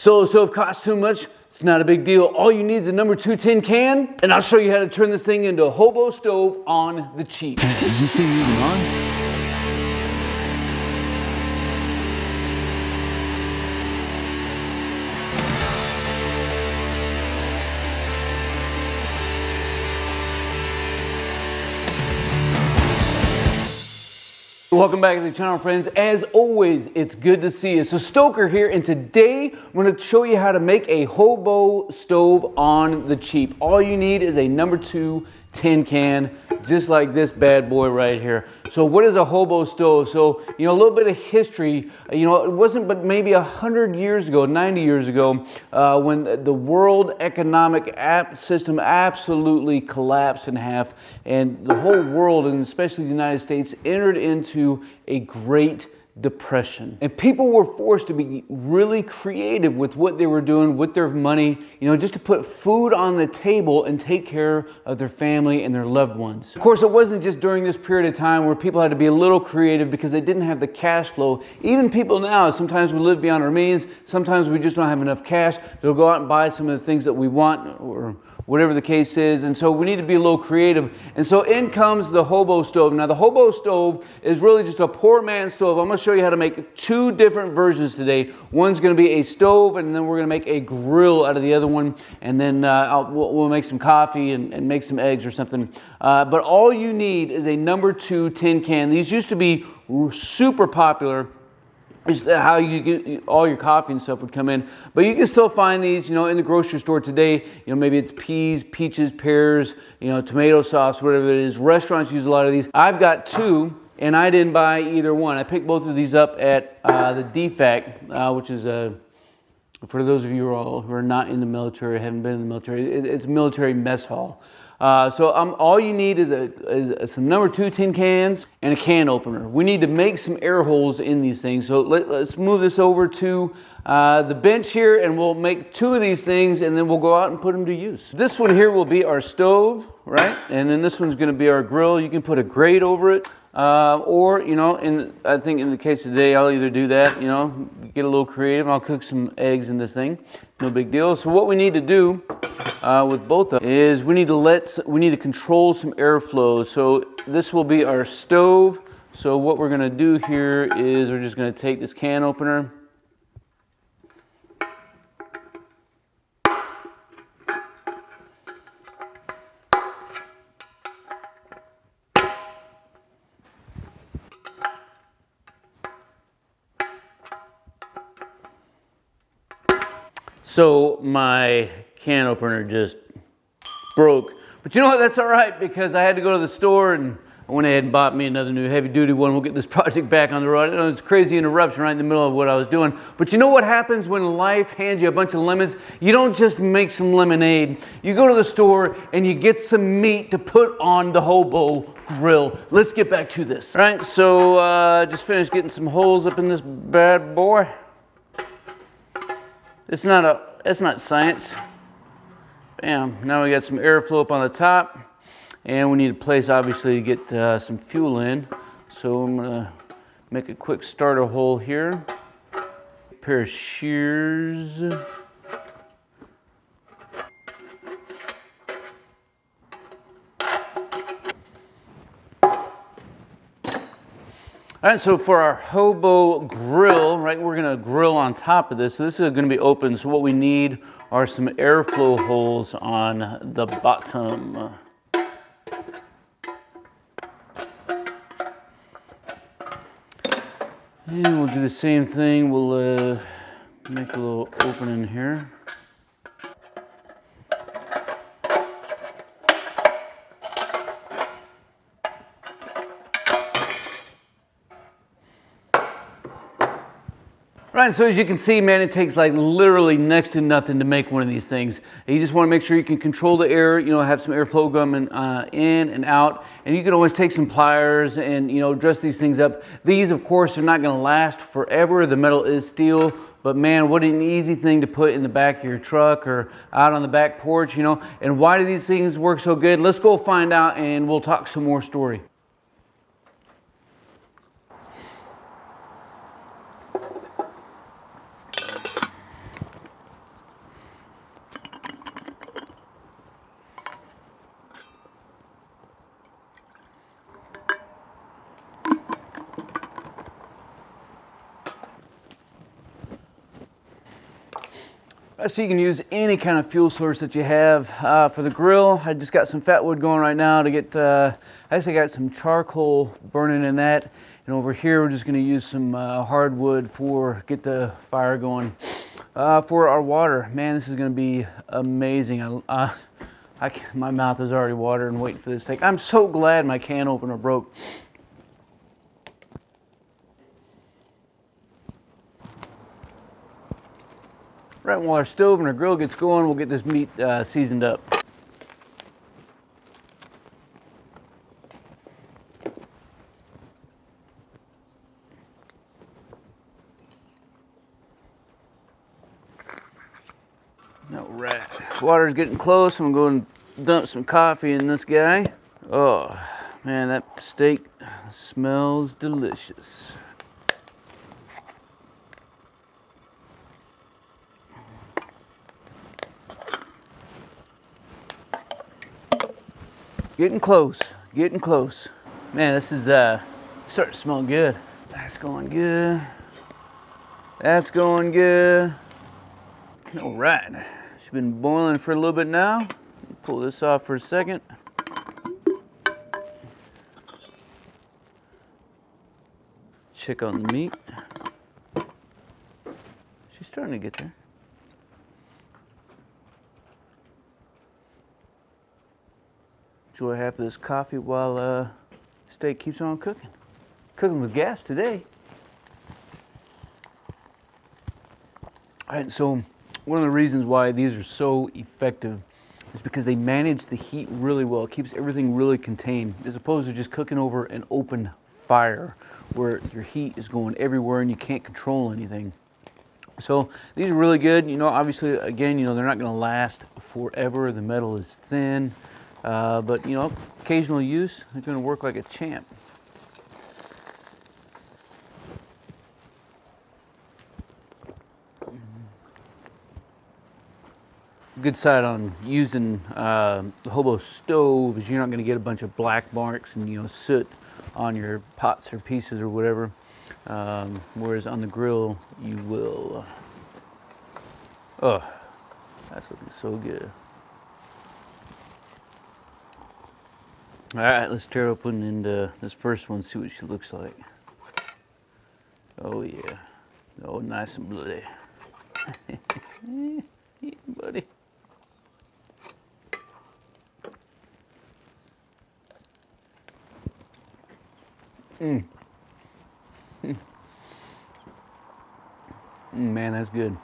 Solo stove costs too much? It's not a big deal. All you need is a number 2 tin can, and I'll show you how to turn this thing into a hobo stove on the cheap. Is this thing even on? Welcome back to the channel, friends. As always, it's good to see you. So Stoker here, and today I'm going to show you how to make a hobo stove on the cheap. All you need is a number 2 tin can, just like this bad boy right here. So what is a hobo stove? So, a little bit of history. It wasn't but maybe 100 years ago, 90 years ago, when the world economic system absolutely collapsed in half, and the whole world, and especially the United States, entered into a Great Depression. And people were forced to be really creative with what they were doing with their money, just to put food on the table and take care of their family and their loved ones. Of course, it wasn't just during this period of time where people had to be a little creative because they didn't have the cash flow. Even people now, sometimes we live beyond our means, sometimes we just don't have enough cash. They'll go out and buy some of the things that we want, or whatever the case is, and so we need to be a little creative. And so in comes the hobo stove. Now the hobo stove is really just a poor man's stove. I'm going to show you how to make 2 different versions today. One's going to be a stove, and then we're going to make a grill out of the other one, and then we'll make some coffee and make some eggs or something. But all you need is a number 2 tin can. These used to be super popular. Is how you get all your coffee and stuff would come in, but you can still find these, in the grocery store today. Maybe it's peas, peaches, pears, tomato sauce, whatever it is. Restaurants use a lot of these. I've got 2, and I didn't buy either one. I picked both of these up at the DFAC, which is for those of you who are not in the military, haven't been in the military, it's a military mess hall. So all you need is some number 2 tin cans and a can opener. We need to make some air holes in these things. So let's move this over to the bench here, and we'll make 2 of these things, and then we'll go out and put them to use. This one here will be our stove, right? And then this one's going to be our grill. You can put a grate over it. Or, I think in the case of today, I'll either do that, get a little creative. I'll cook some eggs in this thing. No big deal. So what we need to do with both of them is we need to control some airflow. So this will be our stove. So what we're going to do here is we're just going to take this can opener. So my can opener just broke. But you know what? That's all right, because I had to go to the store and I went ahead and bought me another new heavy duty one. We'll get this project back on the road. I know it's a crazy interruption right in the middle of what I was doing. But you know what happens when life hands you a bunch of lemons? You don't just make some lemonade. You go to the store and you get some meat to put on the hobo grill. Let's get back to this. All right, so just finished getting some holes up in this bad boy. It's not science. Bam, now we got some airflow up on the top, and we need a place obviously to get some fuel in. So I'm gonna make a quick starter hole here. A pair of shears. All right, so for our hobo grill, right, we're gonna grill on top of this. So this is gonna be open, so what we need are some airflow holes on the bottom. And we'll do the same thing. We'll make a little opening here. Right, so as you can see, man, it takes like literally next to nothing to make one of these things. You just want to make sure you can control the air, have some airflow coming in and out. And you can always take some pliers and, dress these things up. These, of course, are not going to last forever. The metal is steel. But man, what an easy thing to put in the back of your truck or out on the back porch, And why do these things work so good? Let's go find out, and we'll talk some more story. So you can use any kind of fuel source that you have. For the grill, I just got some fat wood going right now to get, I actually got some charcoal burning in that. And over here, we're just gonna use some hardwood for, get the fire going. For our water, man, this is gonna be amazing. My mouth is already watering waiting for this thing. I'm so glad my can opener broke. Right, while our stove and our grill gets going, we'll get this meat seasoned up. All right, water's getting close. I'm going to go and dump some coffee in this guy. Oh, man, that steak smells delicious. Getting close, getting close. Man, this is starting to smell good. That's going good. That's going good. All right, it's been boiling for a little bit now. Pull this off for a second. Check on the meat. She's starting to get there. Enjoy half of this coffee while steak keeps on cooking. Cooking with gas today. All right, so one of the reasons why these are so effective is because they manage the heat really well. It keeps everything really contained, as opposed to just cooking over an open fire where your heat is going everywhere and you can't control anything. So these are really good. You know, obviously, again, you know, they're not going to last forever. The metal is thin. But, you know, occasional use, it's going to work like a champ. Good side on using the Hobo Stove is you're not going to get a bunch of black marks and, you know, soot on your pots or pieces or whatever. Whereas on the grill, you will. Oh, that's looking so good. All right, let's tear open into this first one, see what she looks like. Oh yeah, oh nice and bloody. Yeah, buddy. Man, that's good.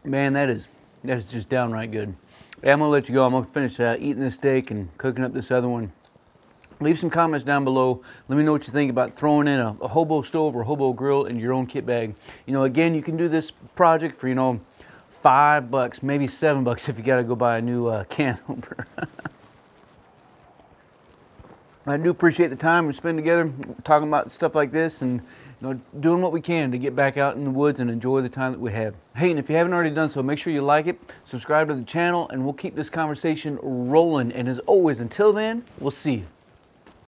Man, that is just downright good. Hey, I'm gonna let you go. I'm gonna finish eating this steak and cooking up this other one. Leave some comments down below. Let me know what you think about throwing in a Hobo Stove or Hobo Grill in your own kit bag. You know, again, you can do this project for, you know, $5, maybe $7 if you gotta go buy a new can opener. I do appreciate the time we spend together talking about stuff like this and, you know, doing what we can to get back out in the woods and enjoy the time that we have. Hey, and if you haven't already done so, make sure you like it, subscribe to the channel, and we'll keep this conversation rolling. And as always, until then, we'll see you.